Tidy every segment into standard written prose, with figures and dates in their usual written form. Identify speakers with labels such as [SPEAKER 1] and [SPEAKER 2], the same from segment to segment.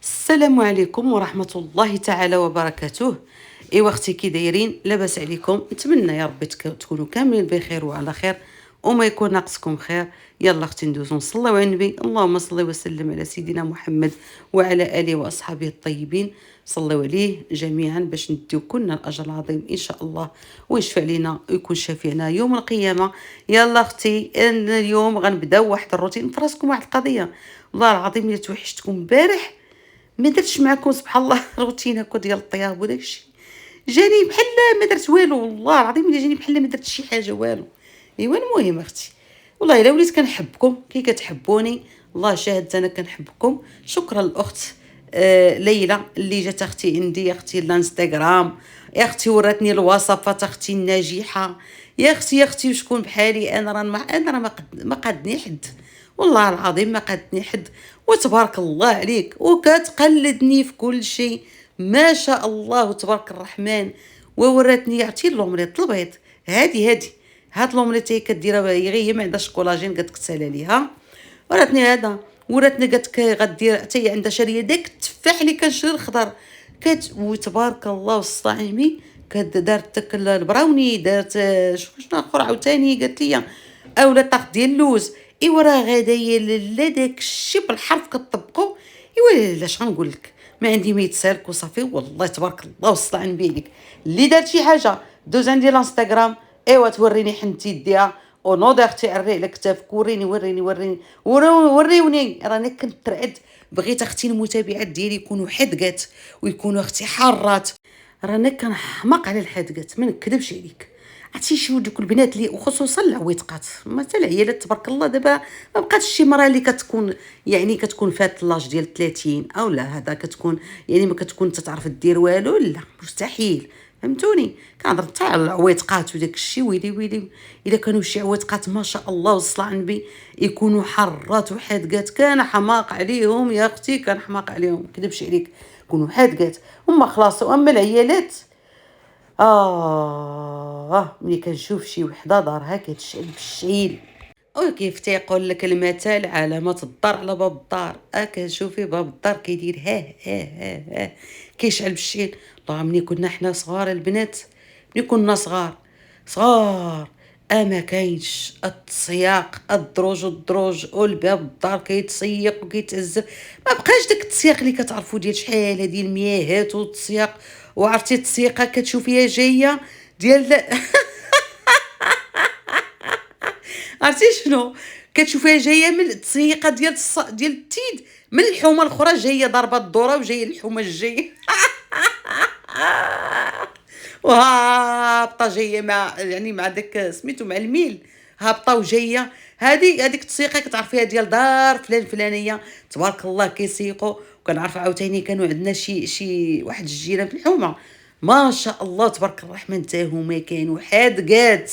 [SPEAKER 1] السلام عليكم ورحمة الله تعالى وبركاته. ايوا اختي كي دايرين؟ لاباس عليكم؟ نتمنى يا ربي تكونوا كاملين بخير وعلى خير وما يكون ناقصكم خير. يلا اختي ندوزو نصليو على النبي، اللهم صل وسلم على سيدنا محمد وعلى اله واصحابه الطيبين. صلوا عليه جميعا باش نديو كلنا الاجر العظيم ان شاء الله ويشفع لينا ويكون شافينا يوم القيامه. يلا اختي أنا اليوم غنبداو واحد الروتين نفرسكم واحد القضيه. والله العظيم الا توحشتكم امبارح ما درتش معكم سبحان الله روتين هكا ديال الطياب وداكشي. جاني بحال ما درت والو، والله العظيم الا جاني بحال ما درت شي حاجه والو. ايوا المهم اختي، والله الا وليت كنحبكم كي كتحبوني، الله شاهد انا كنحبكم. شكرا الاخت ليلى اللي جات اختي عندي، يا اختي الانستغرام، يا اختي وراتني الوصفات اختي الناجحه. يا اختي يا اختي وشكون بحالي انا راه ما قادني حد، والله العظيم ما قادني حد. وتبارك الله عليك وكتقلدني في كل شيء، ما شاء الله تبارك الرحمن. ووراتني عرفتي لومريط البيض، هادي هاد لومريط هي كديرها غير هي ما عندهاش كولاجين قالت لك سالا ليها. وراتني هذا، وراتني قالت لك غدير حتى هي عندها شاريه داك التفاح اللي كنشري الخضر. وتبارك الله والصايمي دارت داك البراوني، دارت شنو اخر عاوتاني قالت لي اولا طاق ديال اللوز. ايوا راه غادا يا لاله داك الشيء بالحرف كطبقوا. ايوا لاله اش غنقول لك، ما عندي ما يتسالك وصافي. والله تبارك الله والصلاه على النبي عليك اللي دارت شي حاجه دوز عندي الانستغرام. ايوا توريني حنتي يديها ونوض اختي عري على كتافك، وريوني راني كنترعد. بغيت اختي المتابعات ديالي يكونوا حدقات ويكونوا اختي حارات. رانا كنحماق على الحدقات ما نكذبش عليك. عرفتي شو دوك البنات اللي وخصوصا العويطقات مثلا العيالات تبارك الله دابا ما بقاتش شي مراه اللي كتكون يعني كتكون فات لاج ديال 30 او لا هذا كتكون يعني ما كتكون تتعرف دير والو، لا مستحيل. فهمتوني؟ كنهضر تاع العويطقات وداك الشيء. ويلي الا كانوا شي عويطقات ما شاء الله والصلاه على النبي يكونوا حرات وحادقات كان حماق عليهم يا اختي، كان حماق عليهم ما كذبش عليك، يكونوا حادقات هما خلاص. واما العيالات ملي كنشوف شي وحده دارها كتشعل بالشعيل. وكيف تيقول لك المثل علامة الدار على باب الدار، كتشوفي باب الدار كيدير ها كيشعل بالشعيل. الله ملي كنا حنا صغار البنات، ملي كنا صغار ما كاينش التسياق الدروج والباب الدار كيتسيق وكيتعزف. ما بقاش داك التسياق اللي كتعرفوا ديال شحال هذه المياهات والتسياق. وعرفتي التسيقه كتشوفيها جايه ديال عرفتي شنو كتشوفيها جايه من التسيقه ديال التيد، من الحومه الاخرى جايه ضربه الدوره وجايه الحومه الجايه وهابطه جايه مع يعني مع داك سميتو مع الميل، هابطه وجايه. هذيك التسيقه كتعرفيها ديال دار فلان فلانيه تبارك الله كيسيقوا. وكنعرف عاوتاني كانوا عندنا شي واحد الجيران في الحومه ما شاء الله تبارك الرحمن تا هما كانوا حادقات.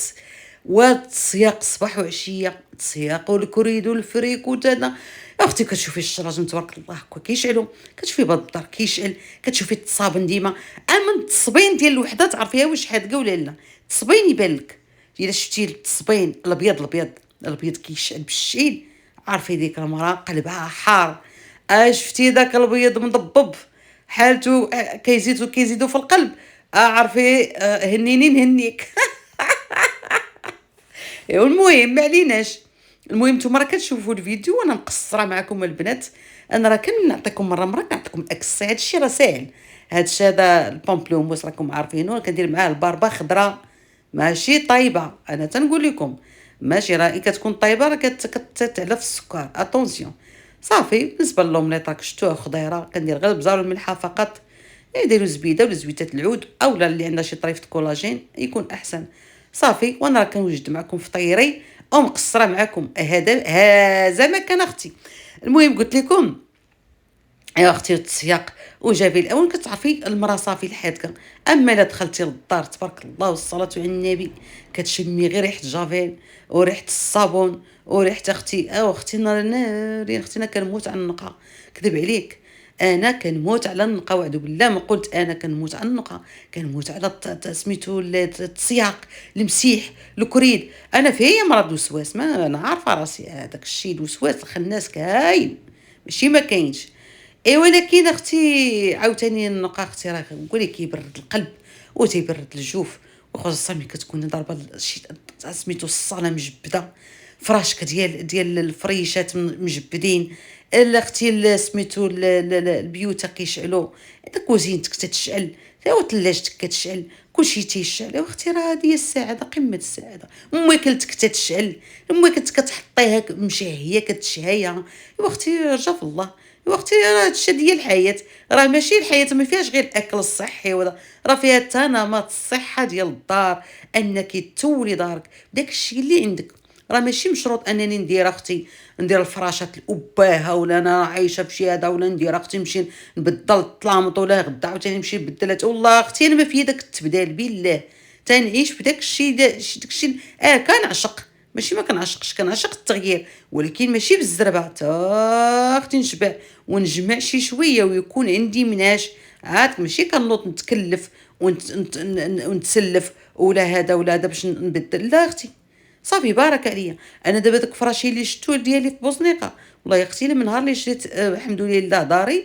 [SPEAKER 1] والتسياق الصباح وعشيه، التسياق والكريد والفريك وتانا. اختي كتشوفي الشراجم تبارك الله هكا كيشعلوا، كتشوفي باب الدار كيشعل، كتشوفي التصابن ديما. اما التصبين ديال الوحده تعرفيها واش حادقه ولا لا. التصبين يبان لك الا شفتي التصبين الابيض كيشعل بالشعيل، عارفي ديك المراه قلبها حار. شفتي داك الابيض مضبب حالته كيزيدو في القلب، عارفي هنيني نهنيك. ايوا المهم ما عليناش. المهم نتوما راه كتشوفوا الفيديو وانا مقصره معكم البنات. انا راه كنعطيكم مره كنعطيكم اكس. هذا الشيء راه ساهل، هذا الشيء هذا البومبلوموس راكم عارفينه، كندير معاه الباربه خضراء ماشي طايبه. انا تنقول لكم ماشي راه كتكون طايبه راه كتعلى في السكر اتونسيون. صافي بالنسبه للومليط راك شفتوها خضيره، كندير غير البزار والملحه فقط. يديروا زبيده ولا زبيده العود اولا اللي عندها شي طريفه كولاجين يكون احسن. صافي وانا راه كنوجد معكم فطيري ومقصره معكم. هذا ما كان اختي. المهم قلت لكم يا اختي التسياق وجابي الاول كتعرفي المراه صافي الحادقه. اما الا دخلتي للدار تبارك الله والصلاه على النبي كتشمي غير ريحه جافيل وريحه الصابون وريحه اختي اختي ناري. اختي انا كنموت على النقا، كذب عليك انا كنموت على النقا وعد بالله ما قلت انا كنموت على النقا. كنموت على سميتو التسياق المسيح الكريد. انا فيا مرض وسواس، ما انا عارفه راسي هذاك الشيء الوسواس الخناس كاين ماشي ما كاينش. ولكن اختي عاوتاني النقا اختي راه نقول لك كيبرد القلب وتيبرد الجوف، وخصوصا ملي كتكون ضاربه شي سميتو الصاله مجبده، فراشك ديال الفريشات مجبدين، الا اختي سميتو البيوت كيشعلوا، كوزينتك تتشعل، تا ثلاجتك كتشعل، كلشي تيشعل. اختي راه هذه هي السعاده، قمه السعاده. ماكلتك تتشعل، ماكلتك كتحطيها مشهيه كتشهيها. اختي رجا في الله. اختي راه هادشي ديال الحياه، راه ماشي الحياه ما فيهاش غير الاكل الصحي ولا، راه فيها حتى نمط الصحه ديال الدار، انك تولي دارك داك الشيء اللي عندك. راه ماشي مشروط انني ندير اختي ندير الفراشات الاباهه، ولا انا عايشه في هذا، ولا ندير اختي نمشي نبدل الطلامط، ولا غدا عاوتاني نمشي نبدلات. والله اختي انا ما في داك التبدال بالله، تنعيش في داك الشيء داك الشيء. كنعشق، ماشي ما كنعشقش، كنعشق التغيير، ولكن ماشي بالزربه. تا اختي نشبع ونجمع شي شويه ويكون عندي مناش، عاد ماشي كنوض نتكلف ونتسلف ولا هذا ولا هذا باش نبدل. لا اختي صافي بارك عليا. انا دابا داك الفراشي اللي شفتو ديالي في بوزنيقه، والله يا اختي من نهار اللي شريت الحمد لله داري،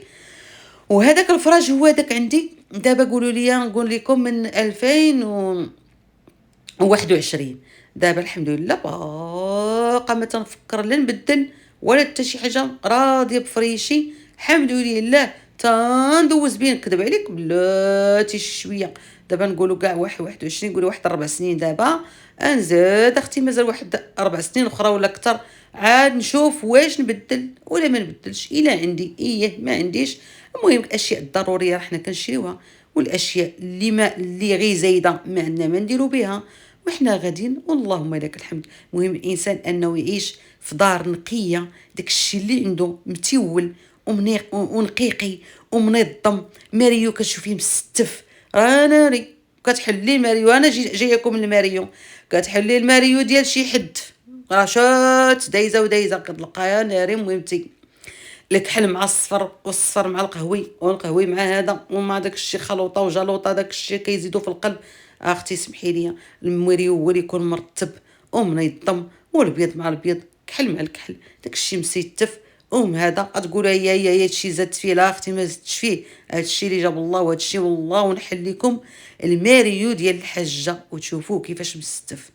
[SPEAKER 1] وهذاك الفراش هو داك عندي دابا. قولوا لي نقول لكم من 2021 دابا الحمد لله باقا ما تنفكر لا نبدل ولا حتى شي حاجه، راضيه بفريشي الحمد لله. تندوز بيه نكذب عليك بلاتي شويه. دابا نقولوا كاع 21 نقولوا واحد 4 سنين دابا، انزاد اختي مازال واحد 4 سنين اخرى ولا اكثر، عاد نشوف واش نبدل ولا ما نبدلش. الا عندي ما عنديش. المهم الاشياء الضروريه حنا كنشريوها، والاشياء اللي غير زايده ما عندنا ما نديرو بها، وحنا غاديين واللهم لك الحمد. المهم الانسان انه يعيش في دار نقيه، داك الشيء اللي عنده متول ونقيقي ومنظم. ماريو كتشوفيه مستف، راه ناري كتحلي الماريو. انا جايكم من الماريو، كتحلي الماريو ديال شي حد، راه شات دايزه ودايزه كتلقاها ناري. المهم الكحل مع الصفر، والصفر مع القهوي، والقهوي مع هذا ومع داك الشيء خلوطه وجلوطه، داك الشيء كيزيدو في القلب. اختي سمحي لي، المريو هو اللي يكون مرتب ومنظم، والبيض مع البيض، كحل مع الكحل، داك الشيء مسيتف. هذا تقول هي هادشي زادت فيه. لا اختي ما زدتش فيه، هادشي اللي جاب الله، وهادشي والله. ونحل لكم الماريو ديال الحجه وتشوفوه كيفاش مستف،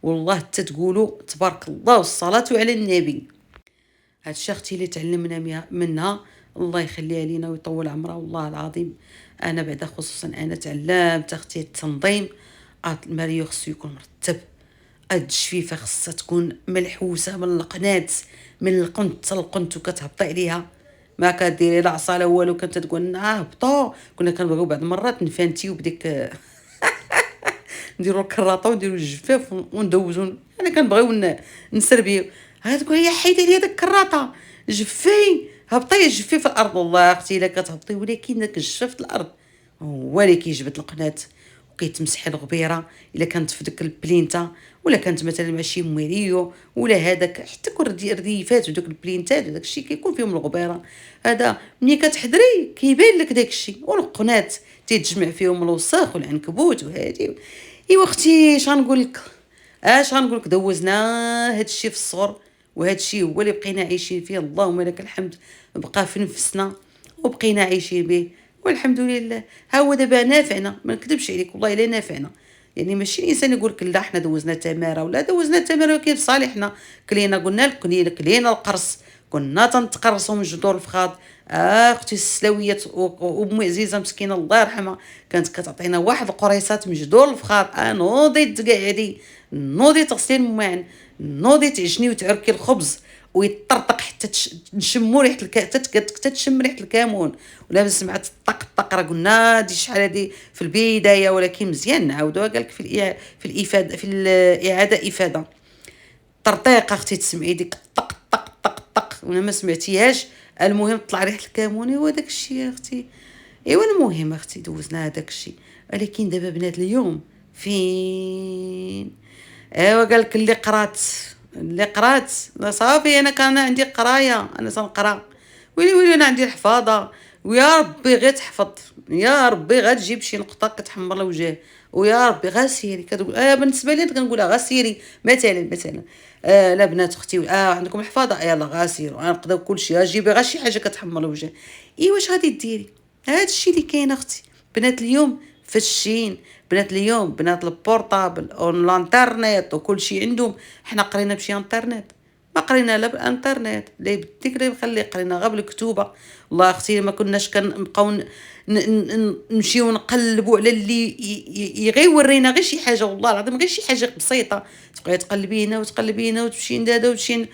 [SPEAKER 1] والله حتى تقولوا تبارك الله والصلاه على النبي. هادشي اختي اللي تعلمنا منها، الله يخليها لينا ويطول عمرها. والله العظيم انا بعدا خصوصا انا تعلمت اختي التنظيم. الماريو خصو يكون مرتب، الجفيفه خصها تكون ملحوسه من القنات، من القنت حتى القنت، وكتهبطي عليها ما كديري لا عصا لا والو. كانت تقول لنا هبطوا، كنا كنبغيو بعض المرات نفانتيو بديك نديرو الكراطه ونديرو الجفاف وندوزو. انا كنبغيو نسربيو. تقول هي حيدي لي داك الكراطه، جفي هبطي جفي في الارض. والله اختي الا كتهبطي، ولكن داك الجفاف في الارض هو اللي كيجبد القنات وكيتمسح الغبيره. الا كانت في ديك البلينتا، ولا كانت مثلا مع شي موريو ولا هذاك، حتى كون الرديفات ودوك البلينتات وداك الشيء كيكون فيهم الغبيره. هذا ملي كتحضري كيبان لك داك الشيء، والقنات تيتجمع فيهم الوساخ والعنكبوت وهادي. ايوا اختي اش غنقول لك، غنقول لك دوزنا هاد الشيء في الصغر، وهاد الشيء هو اللي بقينا عايشين فيه. اللهم لك الحمد، بقى في نفسنا وبقينا عايشين به والحمد لله. ها هو دابا نافعنا، ما نكذبش عليك والله الا نافعنا. يعني ماشي الانسان يقول لك لا حنا دوزنا تماره ولا دوزنا تماره، ولكن في صالحنا. كلينا قلنا لك كلينا القرص، كنا تنتقرصوا من جذور الفخاض. اختي السلاويات وام عزيزه مسكينه الله يرحمها، كانت كتعطينا واحد القريصات من جذور الفخاض. نوضي تقعدي، نوضي تغسلي الماعن، نوضي تعجني وتعركي الخبز ويطرطق حتى نشمو ريحه حتى تشم ريحه الكمون، ولا سمعت الطق راه قلنا هادي شحال هادي في البدايه، ولكن مزيان نعاودوها. قالك في الافاده، في الاعاده افاده. طرطيقه اختي تسمعي ديك طق طق طق طق وانا ما سمعتيهاش. المهم طلع ريحه الكمون، ايوا داك الشيء يا اختي. ايوا المهم اختي دوزنا هذاك الشيء. ولكن دابا بنات اليوم فين؟ قال لك اللي قرات صافي. انا كان عندي قرايه، انا تنقرا، ويلي انا عندي الحفاظه. ويا ربي غير تحفظ، يا ربي غير تجيب شي نقطه كتحمر الوجه ويا ربي غا سيري كتقول بالنسبه لي كنقولها غا سيري مثلا لا بنات اختي عندكم حفاضه يلا غا سيروا غنقضيو كلشي جيبي غير شي حاجه كتحمر الوجه. واش غادي ديري؟ هذا الشيء اللي كاين اختي. بنات اليوم فشين، بنات اليوم بنات البورطابل والانترنت وكل شيء عندهم. حنا قرينا بشي انترنت؟ ما قرينا لا بالانترنت لا يبديك لا يخلي، قرينا غير بالكتوبه. والله اختي ما كناش كنبقاو نمشيو نقلبوا على اللي غير يورينا غير شي حاجه، والله العظيم غير شي حاجه بسيطه تبقاي تقلبي هنا وتقلبي هنا وتمشي لهذا وتمشي.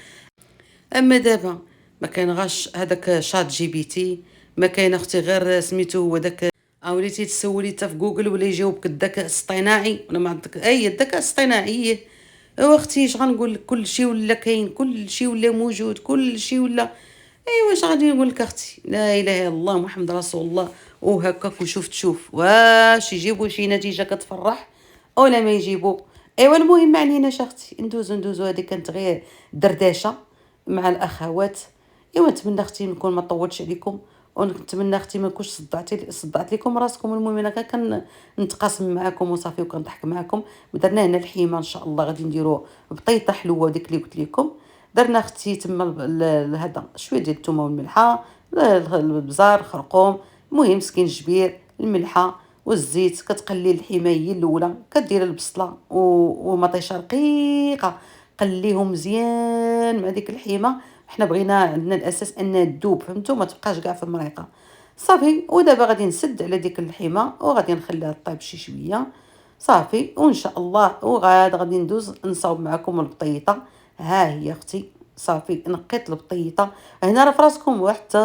[SPEAKER 1] اما دابا ما كاين غاش هذاك شات جي بي تي، ما كاين اختي غير سميتو هو داك، وليتي تسولي حتى في جوجل ولا يجاوبك الذكاء الاصطناعي ولا ما عندك اي الذكاء الاصطناعي. ايوا اختي اش غنقول لك؟ كل شيء ولا كاين، كل شيء ولا موجود، كل شيء ولا. ايوا اش غادي نقول لك اختي؟ لا اله الا الله محمد رسول الله. وهكاك وشوف تشوف واش يجيبوا شي نتيجه كتفرح ولا ما يجيبوا. ايوا المهم ما عليناش اختي، ندوزو هذه كانت غير دردشه مع الاخوات. ايوا نتمنى اختي نكون ما طولتش عليكم، ونتمنى اختي ما نكونش صدعت لكم راسكم. المهم انا كنتقاسم معكم وصافي وكنضحك معكم. درنا هنا الحيمه ان شاء الله غادي نديرو بطيطه حلوه ديك اللي قلت لكم. درنا اختي تما هذا شويه ديال الثومه والملحه، البزار، الخرقوم، المهم سكينجبير، الملحه والزيت. كتقلي الحيمه هي الاولى، كدير البصله ومطيشه رقيقه، قليهم مزيان مع ديك الحيمه. حنا بغينا عندنا الاساس انها تذوب، فهمتوا، ما تبقاش كاع في المريقه صافي. ودابا غادي نسد على ديك الحيمه وغادي نخليها طيب شي شويه صافي، وان شاء الله غادي ندوز نصاوب معكم البطيطه. ها هي اختي صافي نقيت البطيطه. هنا راه فراسكم واحد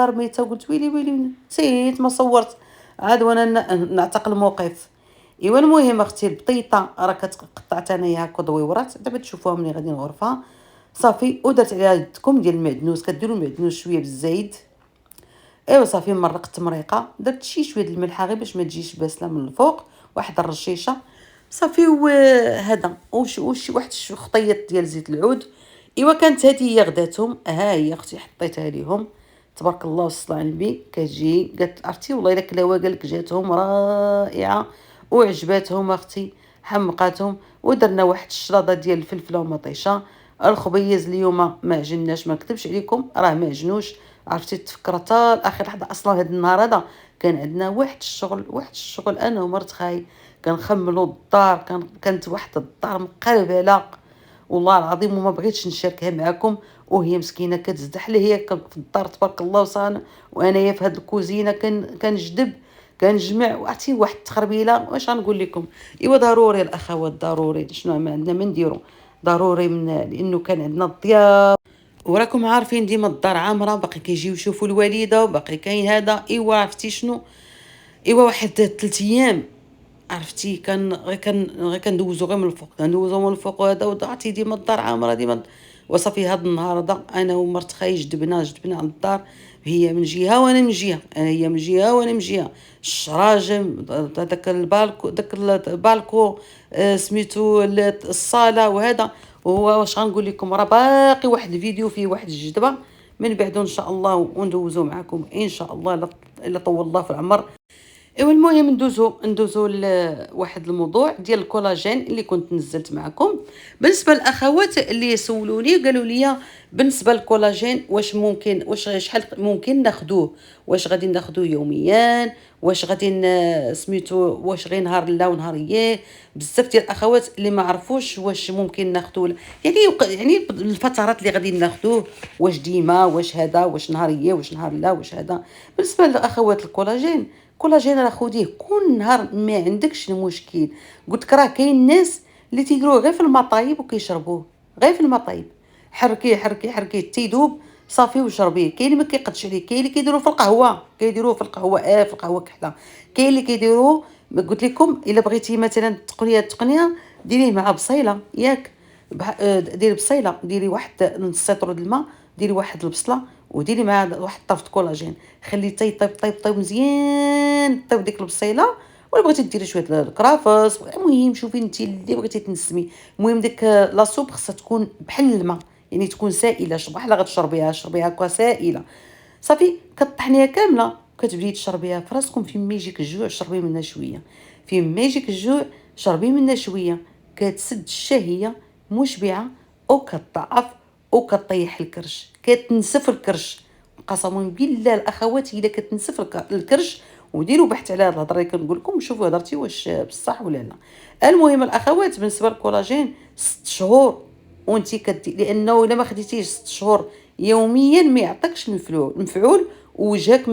[SPEAKER 1] رميتها وقلت ويلي ويلي نسيت ما صورت عاد وانا نعتق الموقف. ايوا المهم اختي البطيطه راه قطعت انايا هكا دويورات، دابا تشوفوها ملي غادي نغرفها صافي. ودرت عليها الدكم ديال المعدنوس، كديروا المعدنوس شويه بالزايد. ايوا صافي مرقت مريقه، درت شويه د الملحه غير باش ما تجيش باسله من الفوق، واحد الرشيشه صافي. وهذا وش واحد خطيط ديال زيت العود. ايوا كانت هذه هي غداتهم. ها هي اختي حطيتها ليهم تبارك الله والصلاه على النبي. كتجي قالت عرفتي والله الا كلاوه قالك جاتهم رائعه وعجباتهم اختي، حمقاتهم. ودرنا واحد الشراده ديال الفلفله ومطيشه. الخبيز اليوم ما عجناش، ما نكذبش عليكم راه ما عجنوش. عرفتي تفكر حتى اخر لحظه. اصلا هذا النهار هذا كان عندنا واحد الشغل انا ومرت خاي كنخملوا الدار. كانت واحد الدار مقربله والله العظيم، وما بغيتش نشاركها معكم. وهي مسكينه كتزدحل هي في الدار تبارك الله وصان، وانايا في هذه الكوزينه كنجدب كنجمع. وعرفتي واحد التخربيله واش غنقول لكم. ايوا ضروري الاخوات ضروري، شنو ما عندنا ما نديرو ضروري من لانه كان عندنا الضياف. وراكم عارفين ديما الدار عامره، باقي كيجيو يشوفوا الوالده وباقي كاين هذا. ايوا عرفتي شنو، ايوا واحد 3 ايام عرفتي غير كندوزو غير من الفوق، كندوزو من الفوق. وهذا وضعتي ديما الدار عامره ديما. وصافي هذا النهار هذا انا ومرت خاي جدبنا على الدار، هي من جهه وانا من جهه، هي من جهه وانا من جهه. الشراجم هذاك البالكو، داك البالكو سميتو الصاله وهذا. وهو واش غنقول لكم، راه باقي واحد الفيديو فيه واحد الجدبه من بعده ان شاء الله وندوزو معكم ان شاء الله الا طول الله في العمر. ايوا المهم ندوزو لواحد الموضوع ديال الكولاجين اللي كنت نزلت معكم. بالنسبه للاخوات اللي سولوني قالوا لي بالنسبه للكولاجين واش شحال ممكن ناخذوه، واش غادي ناخذوه يوميا، واش غادي سميتو واش غير نهار لا ونهار ياه. بزاف ديال الاخوات اللي ما عرفوش واش ممكن ناخذوه، يعني الفترات اللي غادي ناخذوه، واش ديما، واش هذا، واش نهار ياه، واش نهار لا، واش هذا. بالنسبه للاخوات الكولاجين راه خديه كل نهار ما عندكش المشكل. قلت لك راه كاين ناس اللي تيديروه غير في المطايب وكيشربوه غير في المطايب. حركيه حركيه حركيه تيذوب صافي وشربيه. كاين اللي ما كيقدش عليه، كاين اللي كيديروه في القهوه، في القهوه كحله. كاين اللي كيديروه. قلت لكم الا بغيتي مثلا التقنيه ديريه مع بصيله ياك. ديري بصيله، ديري واحد نص سيطرو د الماء، ديري واحد البصله وديري مع واحد طرف كولاجين. خليه طيب مزيان طيب ديك البصيله. ولا بغيتي ديري شويه الكرافس، المهم شوفي انت اللي بغيتي تنسمي. المهم ديك لاصوب خصها تكون بحال الماء، يعني تكون سائله. بحال غتشربيها شربيها هكا سائله صافي. كطحنيها كامله كتبداي تشربيها في راسكم. فين ما يجيك الجوع شربي منها شويه. فين ما يجيك الجوع شربي منها شويه، كتسد الشهيه، مشبعه وكتضعف وكطيح الكرش، كتنسف الكرش. قسما بالله الاخوات الا كتنسف الكرش، وديروا بحث على هاد الهضره اللي كنقول لكم وشوفوا هضرتي واش بصح ولا لا. المهم الاخوات بالنسبه للكولاجين 6 شهور وانت لانه الا ما خديتيش 6 شهور يوميا ما يعطيكش المفعول، وجهك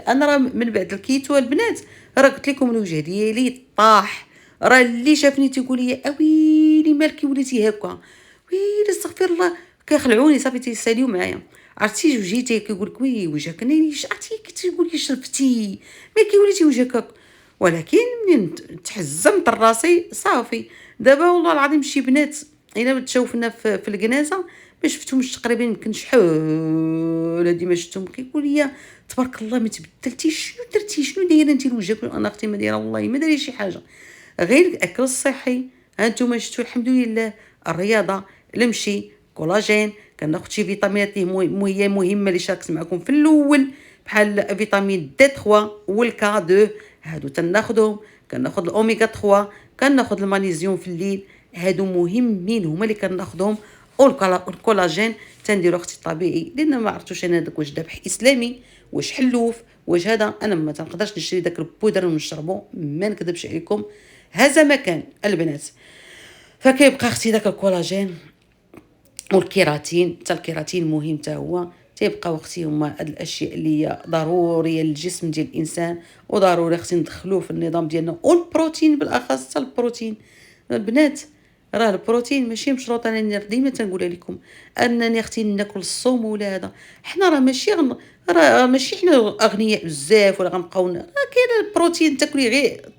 [SPEAKER 1] انا راه من بعد الكيتو البنات راه قلت لكم الوجه ديالي طاح. راه اللي شافني تيقول لي اويلي مالكي وليتي هكا، ويلي استغفر الله، كيخلعوني صافي تيساليو معايا. عرفتي وجهي كيقول لك وي وجهك ناريش، عرفتي كتقول لي شرفتي مالكي وليتي وجهك هكا. ولكن منين تحزمت راسي صافي. دابا والله العظيم شي بنات الا تشوفنا في الكنازه ما شفتهمش تقريبا يمكن شحال هادي ما شفتهم، كيقول لي تبارك الله ما تبدلتيش، شنو درتي، شنو دايره انت لوجهك؟ انا اختي ما دايره والله ما دايره شي حاجه، غير الاكل الصحي. ها نتوما شفتوا الحمد لله، الرياضه، المشي، كولاجين، كناخذ شي فيتامينات اللي هي مهمه اللي شاركت معكم في الاول، بحال فيتامين دي 3 والكا 2 هادو تناخذهم. كناخذ الاوميغا 3، كناخذ المغنيسيوم في الليل، هادو مهمين هما اللي كناخذهم. والكولاجين تنديرو اختي طبيعي، لان ما عرفتوش انا داك واش ذبح اسلامي واش حلوف واش هذا. انا ما تنقدرش نشري داك البودر ونشربو، ما نكذبش عليكم، هذا ما كان البنات. فكيبقى اختي داك الكولاجين والكيراتين، حتى الكيراتين مهم حتى هو. تيبقاو اختي هما هاد الاشياء اللي هي ضروريه للجسم ديال الانسان، وضروري اختي ندخلوه في النظام ديالنا. والبروتين بالاخص، حتى البروتين البنات، راه البروتين ماشي مشروط. انا ديما تنقولها لكم انني اختي ناكل الصوم ولا هذا، حنا راه ماشي راه ماشي حنا اغنياء بزاف ولا غنبقاو راه كاين البروتين تاكلي غير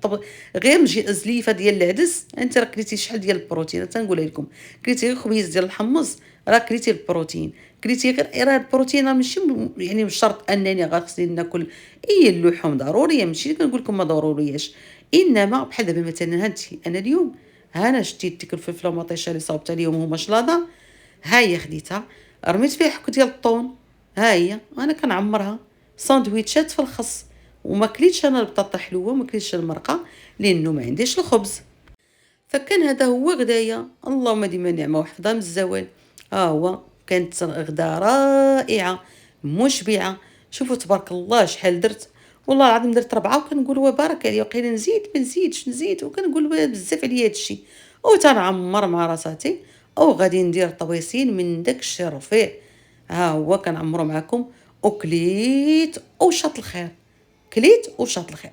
[SPEAKER 1] غير زليفه ديال العدس، انت راه كليتي شحال ديال البروتين. تنقولها لكم كليتي غير خبيز ديال الحمص راه كليتي البروتين، كليتي غير. راه البروتين راه ماشي يعني مش شرط انني غنخصني ناكل اي اللحوم ضروريه، ماشي كنقول لكم ما ضرورياش، انما بحال دابا مثلا هانتي انا اليوم انا شتيت ديك الفلفله مطيشه اللي صاوبتها اليوم هما شلاضه، ها هي خديتها رميت فيها حك ديال الطون، ها هي انا كنعمرها ساندويتشات في الخص. وما كليتش انا البطاطا حلوه، ما كليتش المرقه لانه ما عنديش الخبز. فكان هذا هو غدايا، اللهم ديما نعمه وحفظها من الزوال. ها هو كانت غدا رائعه مشبعه. شوفوا تبارك الله شحال درت، والله العظيم درت 4 وكنقول وبارك عليا، وقيلا نزيد ما نزيدش نزيد، وكنقول بزاف عليا هادشي. وتنعمر مع راساتي وغادي ندير طويسين من داك الشي رفيع. ها هو كنعمرو معكم، وكليت وشاط الخير، كليت وشاط الخير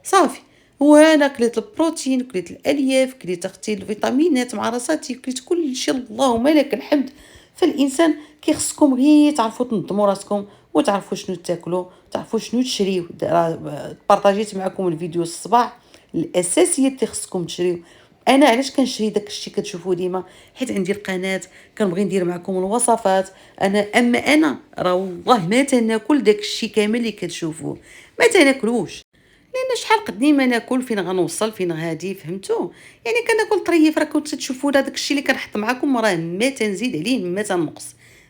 [SPEAKER 1] صافي. وانا كليت البروتين، كليت الالياف، كليت اختي الفيتامينات مع راساتي، كليت كل شيء اللهم لك الحمد. فالانسان كيخصكم غير تعرفوا تنظموا راسكم وتعرفوا شنو تاكلوا، تعرفوا شنو تشريو. بارطاجيت معكم الفيديو الصباح الاساسيات اللي خصكم تشريو. انا علاش كنشري داك الشيء كتشوفوا ديما؟ حيت عندي القناه كنبغي ندير معكم الوصفات. انا راه والله ما تناكل داك الشيء كامل اللي كتشوفوه، ما تناكلوش، لان شحال قديما ناكل فين غنوصل فين غادي، فهمتوا؟ يعني كناكل طريف. راه كنتو تشوفوا داك الشيء اللي كنحط معكم راه ما تنزيد عليه ما تنقص،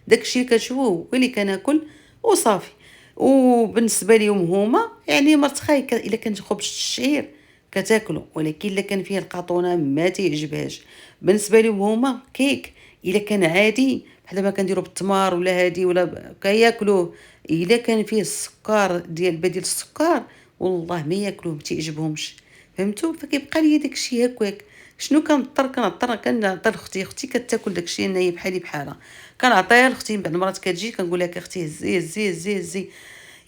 [SPEAKER 1] داك الشيء اللي كتشوفوه هو اللي كناكل وصافي. وبالنسبه ليهم هما يعني مرتخاي الا كان خبز الشعير كتاكلوا، ولكن الا كان فيه القطونه ما تيعجبهاش. بالنسبه لهم هما كيك الا كان عادي بحال دابا كنديروا بالتمر ولا هادي ولا كياكلوه، الا كان فيه السكر ديال بديل السكر والله ما ياكلوه ما تيعجبهمش، فهمتوا؟ فكيبقى لي داكشي هكاك. شنو كنعطي اختي كتاكل داكشي انا هي بحالي بحالها، كنعطيها لاختي. من بعد المرات كتجي كنقول لها اختي هزي هزي هزي هزي.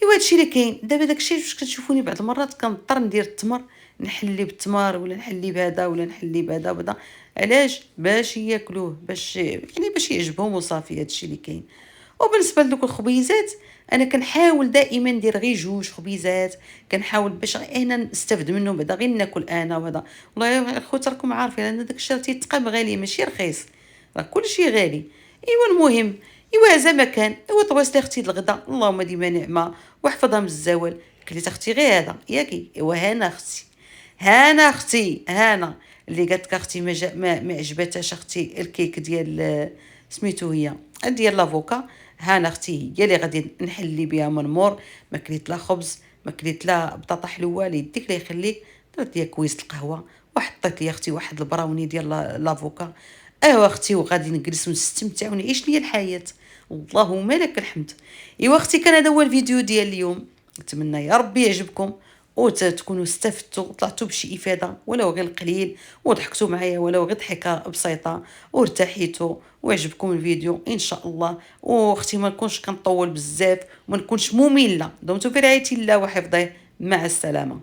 [SPEAKER 1] ايوا هادشي اللي كاين دابا. داكشي فاش كتشوفوني بعض المرات كنضطر ندير التمر، نحلي بالتمر ولا نحلي بهذا ولا نحلي بهذا وبهذا. علاش؟ باش ياكلوه، باش يعني باش يعجبهم وصافي. هادشي اللي كاين. وبالنسبه لدوك الخبيزات انا كنحاول دائما ندير غير 2 خبيزات، كنحاول باش انا نستافد منهم بعدا غير ناكل انا وهذا. والله الخوت راكم عارفين ان داك الشيء تيتقام غالي ماشي رخيص، راه كلشي غالي. ايوا المهم، ايوا هذا ما كان. ايوا طويست اختي الغدا اللهم ديما نعمه وحفظها من الزوال. كليت اختي غير هذا ياكي. ايوا هانا اختي، هانا اختي، هانا اللي قالت لك اختي ما عجبتهاش اختي الكيك ديال سميتو هي ديال لافوكا. هانا اختي هي اللي غادي نحلي بها من مور. ما كليت لا خبز، ما كليت لا بطاطا حلوه، ليديك لا يخليك درت ليا كويس القهوه وحطيت لي اختي واحد البراوني ديال لافوكا. ايوا اختي وغادي نجلس ونستمتع ونعيش ليا الحياه. اللهم لك الحمد. ايوا اختي كان هذا هو الفيديو ديال اليوم، نتمنى يا ربي يعجبكم وتكونوا استفدتوا وطلعتوا بشي افاده ولو غير قليل، وضحكتوا معايا ولو غير ضحكه بسيطه وارتحيتوا ويعجبكم الفيديو ان شاء الله. واختي ما نكونش كنطول بزاف وما نكونش ممله. دمتم في رعايه الله وحفظه. مع السلامه.